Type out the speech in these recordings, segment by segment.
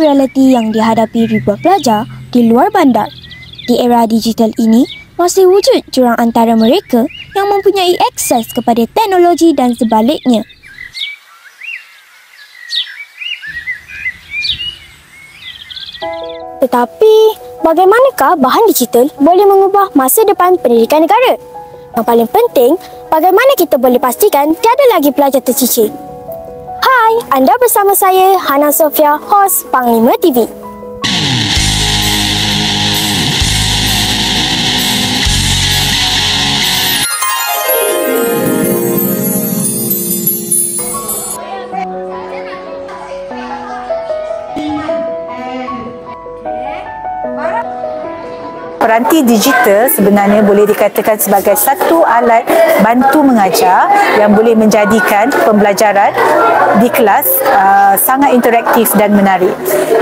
realiti yang dihadapi ribuan pelajar di luar bandar. Di era digital ini, masih wujud jurang antara mereka yang mempunyai akses kepada teknologi dan sebaliknya. Tetapi, bagaimanakah bahan digital boleh mengubah masa depan pendidikan negara? Yang paling penting, bagaimana kita boleh pastikan tiada lagi pelajar tercicir? Hai, anda bersama saya, Hana Sofia, hos Panglima TV. Peranti digital sebenarnya boleh dikatakan sebagai satu alat bantu mengajar yang boleh menjadikan pembelajaran di kelas sangat interaktif dan menarik.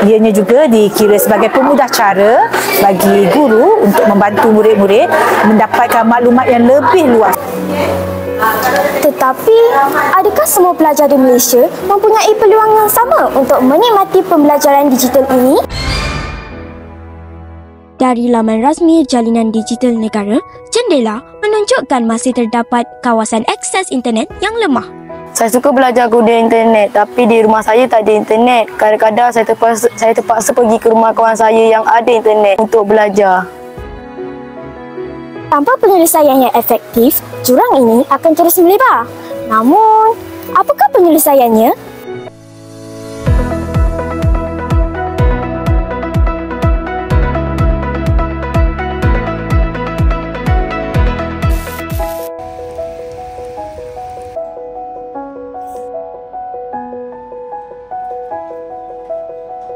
Ianya juga dikira sebagai pemudah cara bagi guru untuk membantu murid-murid mendapatkan maklumat yang lebih luas. Tetapi, adakah semua pelajar di Malaysia mempunyai peluang yang sama untuk menikmati pembelajaran digital ini? Dari laman rasmi Jalinan Digital Negara, Jendela menunjukkan masih terdapat kawasan akses internet yang lemah. Saya suka belajar guna internet, tapi di rumah saya tak ada internet. Kadang-kadang saya terpaksa pergi ke rumah kawan saya yang ada internet untuk belajar. Tanpa penyelesaian yang efektif, jurang ini akan terus melebar. Namun, apakah penyelesaiannya?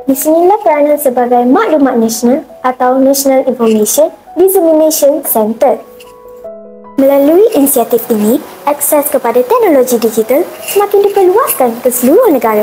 Di sinilah peranan sebagai maklumat nasional atau National Information Dissemination Center. Melalui inisiatif ini, akses kepada teknologi digital semakin diperluaskan ke seluruh negara.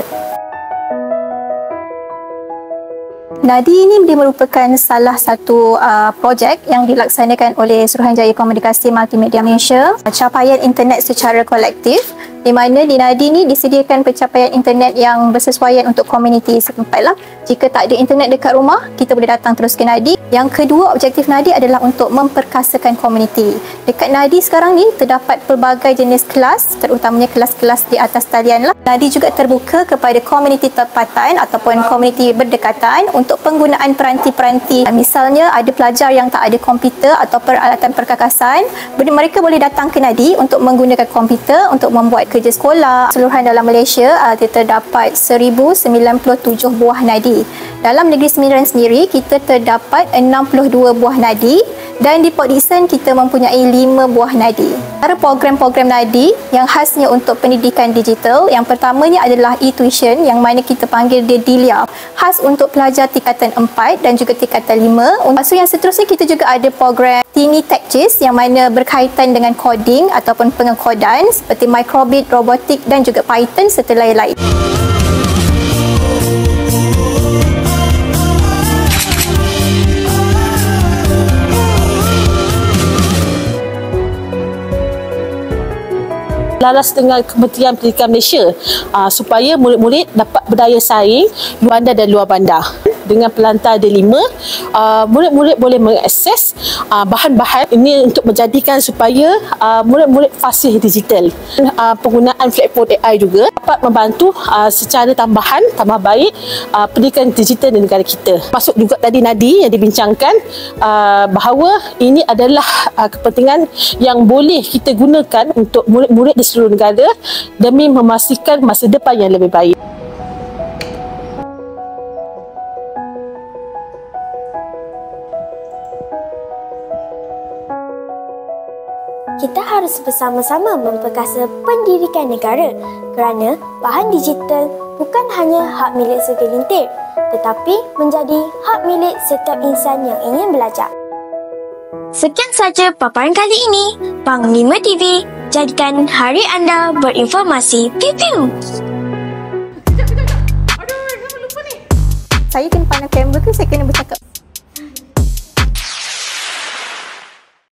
Nadi ini merupakan salah satu projek yang dilaksanakan oleh Suruhanjaya Komunikasi Multimedia Malaysia, capaian internet secara kolektif, di mana di Nadi ini disediakan pencapaian internet yang bersesuaian untuk komuniti setempat lah. Jika tak ada internet dekat rumah, kita boleh datang terus ke Nadi. Yang kedua, objektif Nadi adalah untuk memperkasakan komuniti. Dekat Nadi sekarang ni terdapat pelbagai jenis kelas, terutamanya kelas-kelas di atas talian lah. Nadi juga terbuka kepada komuniti tempatan ataupun komuniti berdekatan untuk penggunaan peranti-peranti. Misalnya ada pelajar yang tak ada komputer atau peralatan perkakasan, mereka boleh datang ke Nadi untuk menggunakan komputer untuk membuat kerja sekolah. Keseluruhan dalam Malaysia terdapat 1097 buah Nadi. Dalam Negeri Sembilan sendiri, kita terdapat 62 buah Nadi dan di Port Dickson kita mempunyai 5 buah Nadi. Antara program-program Nadi yang khasnya untuk pendidikan digital, yang pertamanya adalah e-tuition yang mana kita panggil dia DILIA, khas untuk pelajar tingkatan 4 dan juga tingkatan 5. So yang seterusnya kita juga ada program Tini TechGIS yang mana berkaitan dengan coding ataupun pengekodan seperti microbit, robotik dan juga Python serta lain-lain. Laras dengan Kementerian Pendidikan Malaysia supaya murid-murid dapat berdaya saing luar bandar dan luar bandar. Dengan pelantar ada 5, murid-murid boleh mengakses bahan-bahan ini untuk menjadikan supaya murid-murid fasih digital. Penggunaan platform AI juga dapat membantu secara tambah baik pendidikan digital di negara kita. Masuk juga tadi Nadi yang dibincangkan bahawa ini adalah kepentingan yang boleh kita gunakan untuk murid-murid di seluruh negara demi memastikan masa depan yang lebih baik. Kita harus bersama-sama memperkasa pendidikan negara kerana bahan digital bukan hanya hak milik segelintir tetapi menjadi hak milik setiap insan yang ingin belajar. Sekian saja paparan kali ini. Panglima TV, jadikan hari anda berinformasi. Piu piu. Saya kena pandang kamera ke saya kena bercakap?